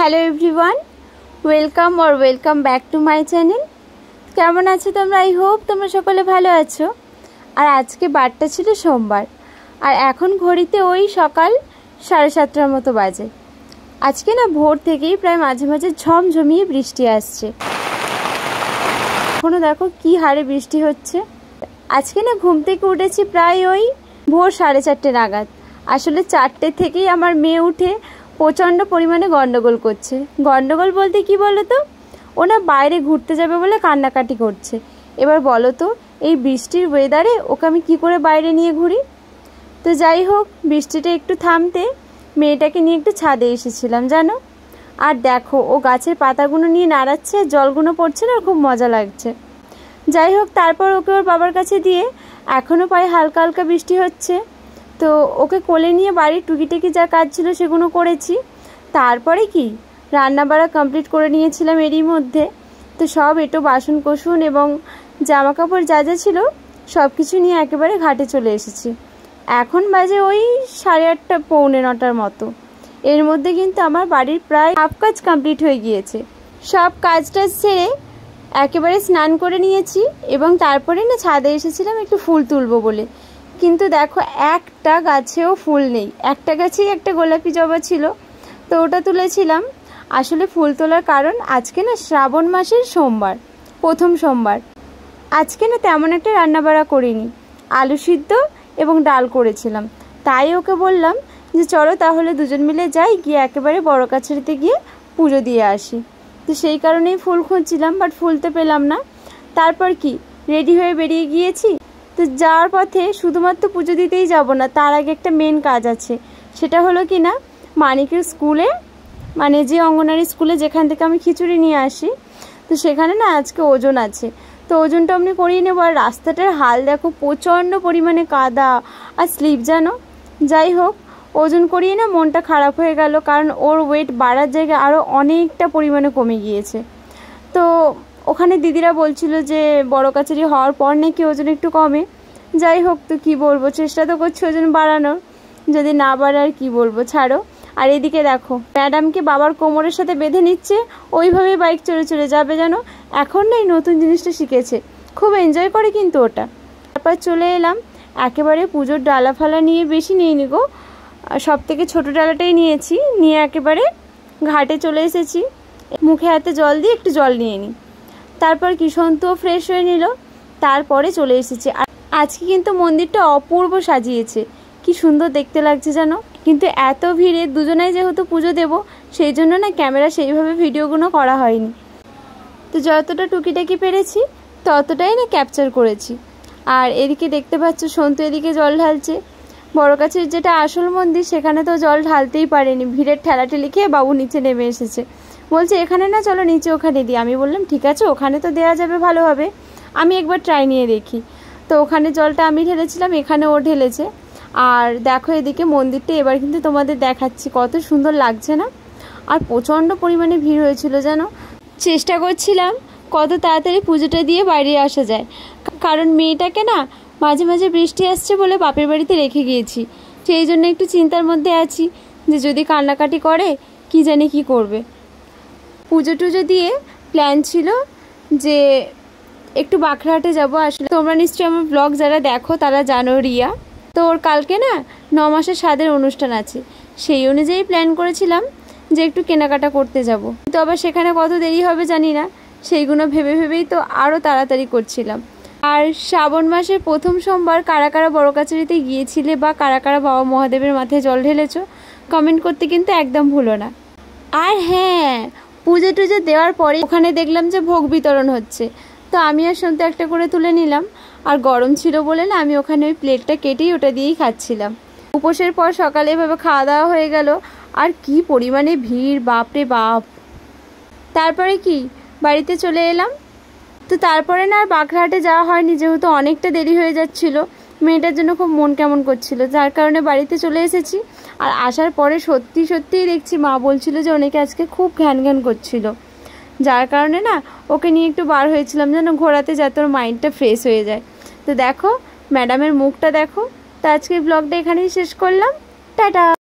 Hello everyone, welcome back to my channel. কেমন আছো তোমরা? আই হোপ তোমরা সকলে ভালো আছো। আর আজকে বারটা ছিল সোমবার, আর এখন ঘড়িতে ওই সকাল 7:30টার মতো বাজে। আজকে না ভোর থেকেই প্রায় মাঝে মাঝে ঝমঝমিয়ে বৃষ্টি আসছে। এখনও দেখো কি হারে বৃষ্টি হচ্ছে। আজকে না ঘুম থেকে উঠেছি প্রায় ওই ভোর 4:30 নাগাদ। আসলে 4টে থেকেই আমার মেয়ে উঠে প্রচণ্ড পরিমাণে গন্ডগোল করছে। গন্ডগোল বলতে কি বলো তো, ওনা বাইরে ঘুরতে যাবে বলে কান্নাকাটি করছে। এবার বলো তো, এই বৃষ্টির ওয়েদারে ওকে আমি কী করে বাইরে নিয়ে ঘুরি? তো যাই হোক, বৃষ্টিটা একটু থামতে মেয়েটাকে নিয়ে একটু ছাদে এসেছিলাম জানো। আর দেখো, ও গাছের পাতাগুলো নিয়ে নাড়াচ্ছে, জলগুলো পড়ছে না, খুব মজা লাগছে। যাই হোক, তারপর ওকে ওর বাবার কাছে দিয়ে, এখনও পায়ে হালকা হালকা বৃষ্টি হচ্ছে, তো ওকে কোলে নিয়ে বাড়ির টুকিটাকি যা কাজ ছিল সেগুলো করেছি। তারপরে কি রান্না বাড়া কমপ্লিট করে নিয়েছিলাম এরই মধ্যে। তো সব এঁটো বাসন কোসন এবং জামা কাপড় যা যা ছিল সব কিছু নিয়ে একেবারে ঘাটে চলে এসেছি। এখন বাজে ওই 8:30 পৌনে 9টার মতো। এর মধ্যে কিন্তু আমার বাড়ির প্রায় হাফ কাজ কমপ্লিট হয়ে গিয়েছে। সব কাজটা সেরে একেবারে স্নান করে নিয়েছি এবং তারপরে না ছাদে এসেছিলাম একটু ফুল তুলবো বলে। কিন্তু দেখো, একটা গাছেও ফুল নেই। একটা গাছেই একটা গোলাপি জবা ছিল, তো ওটা তুলেছিলাম। আসলে ফুল তোলার কারণ, আজকে না শ্রাবণ মাসের সোমবার, প্রথম সোমবার। আজকে না তেমন একটা রান্নাবাড়া করিনি, আলু সিদ্ধ এবং ডাল করেছিলাম। তাই ওকে বললাম যে চলো তাহলে দুজন মিলে যাই, গিয়ে একেবারে বড় কাছারিতে গিয়ে পুজো দিয়ে আসি। তো সেই কারণেই ফুল খুঁজছিলাম, বাট ফুল তো পেলাম না। তারপর কি রেডি হয়ে বেরিয়ে গিয়েছি। তো যাওয়ার পথে শুধুমাত্র পুজো দিতেই যাব না, তার আগে একটা মেন কাজ আছে। সেটা হলো কি না, মানিকের স্কুলে, মানে যে অঙ্গনারী স্কুলে যেখান থেকে আমি খিচুড়ি নিয়ে আসি, তো সেখানে না আজকে ওজন আছে। তো ওজনটা আমি করিয়ে নেবো। আর রাস্তাটার হাল দেখো, প্রচণ্ড পরিমাণে কাদা আর স্লিপ জানো। যাই হোক, ওজন করিয়ে না মনটা খারাপ হয়ে গেল, কারণ ওর ওয়েট বাড়ার জায়গায় আরও অনেকটা পরিমাণে কমে গিয়েছে। তো ওখানে দিদিরা বলছিল যে বড় কাছারি হওয়ার পর নাকি ওজন একটু কমে। যাই হোক, তো কী বলবো, চেষ্টা তো করছি ওজন বাড়ানোর, যদি না বাড়ে আর কী বলবো, ছাড়ো। আর এদিকে দেখো, ম্যাডামকে বাবার কোমরের সাথে বেঁধে নিচ্ছে, ওইভাবেই বাইক চড়ে যাবে যেন। এখন না এই নতুন জিনিসটা শিখেছে, খুব এনজয় করে কিন্তু ওটা। তারপর চলে এলাম, একেবারে পুজোর ডালা ফালা নিয়ে বেশি নিইনি গো, সব থেকে ছোটো ডালাটাই নিয়েছি। নিয়ে একেবারে ঘাটে চলে এসেছি। মুখে হাতে জল দিয়ে একটু জল নিয়ে নিই। তারপর কিশোরও ফ্রেশ হয়ে নিল, তারপরে চলে এসেছি। আর আজকে কিন্তু মন্দিরটা অপূর্ব সাজিয়েছে, কি সুন্দর দেখতে লাগছে জানো। কিন্তু এত ভিড়ে দুজনাই যেহেতু পুজো দেব, সেই জন্য না ক্যামেরা সেইভাবে ভিডিওগুলো করা হয়নি। তো যতটা টুকিটাকি পেরেছি ততটাই না ক্যাপচার করেছি। আর এদিকে দেখতে পাচ্ছ সন্তু এদিকে জল ঢালছে। বড় কাছের যেটা আসল মন্দির, সেখানে তো জল ঢালতেই পারেনি, ভিড়ের ঠেলাঠেলি খেয়ে বাবু নিচে নেমে এসেছে। বলছে এখানে না, চলো নিচে ওখানে দিই। আমি বললাম ঠিক আছে, ওখানে তো দেওয়া যাবে, ভালো হবে, আমি একবার ট্রাই নিয়ে দেখি। তো ওখানে জলটা আমি ঢেলেছিলাম, এখানে ও ঢেলেছে। আর দেখো এদিকে মন্দিরটা এবার কিন্তু তোমাদের দেখাচ্ছি, কত সুন্দর লাগছে না। আর প্রচণ্ড পরিমাণে ভিড় হয়েছিল জানো। চেষ্টা করছিলাম কত তাড়াতাড়ি পুজোটা দিয়ে বাইরে আসা যায়, কারণ মেয়েটাকে না মাঝে মাঝে বৃষ্টি আসছে বলে বাপের বাড়িতে রেখে গিয়েছি। সেই জন্য একটু চিন্তার মধ্যে আছি যে যদি কান্নাকাটি করে কি জানি কি করবে। পুজো টুজো দিয়ে প্ল্যান ছিল যে একটু বাঁকড়াহাটে যাবো। আসলে তোমরা নিশ্চয়ই আমার ব্লগ যারা দেখো তারা জানো, রিয়া তো ওর কালকে না 9 মাসের স্বাদের অনুষ্ঠান আছে। সেই অনুযায়ী প্ল্যান করেছিলাম যে একটু কেনাকাটা করতে যাব। তো আবার সেখানে কত দেরি হবে জানি না, সেইগুলো ভেবেই তো আরও তাড়াতাড়ি করছিলাম। আর শ্রাবণ মাসের প্রথম সোমবার কারা কারা বড় কাছারিতে গিয়েছিলে বা কারা কারা বাবা মহাদেবের মাথায় জল ঢেলেছো, কমেন্ট করতে কিন্তু একদম ভুলো না। আর হ্যাঁ, পুজো টুজো দেওয়ার পরে ওখানে দেখলাম যে ভোগ বিতরণ হচ্ছে, তো আমি আর সন্তু একটা করে তুলে নিলাম। আর গরম ছিল বলে না আমি ওখানে ওই প্লেটটা কেটেই ওটা দিয়েই খাচ্ছিলাম। উপোসের পর সকালে এভাবে খাওয়া দাওয়া হয়ে গেল। আর কি পরিমাণে ভিড়, বাপরে বাপ। তারপরে কি বাড়িতে চলে এলাম। তো তারপরে না আর বাঁকড়াহাটে যাওয়া হয়নি, যেহেতু অনেকটা দেরি হয়ে যাচ্ছিল। মেয়েটার জন্য খুব মন কেমন করছিল, যার কারণে বাড়িতে চলে এসেছি। আর আসার পরে সত্যিই দেখছি মা বলছিল যে অনেকে আজকে খুব ঘ্যান করছিল, যার কারণে না ওকে নিয়ে একটু বার হয়েছিলাম যেন ঘোরাতে, যাতে ওর মাইন্ডটা ফ্রেশ হয়ে যায়। তো দেখো ম্যাডামের মুখটা দেখো। তো আজকের ব্লগটা এখানেই শেষ করলাম, টাটা।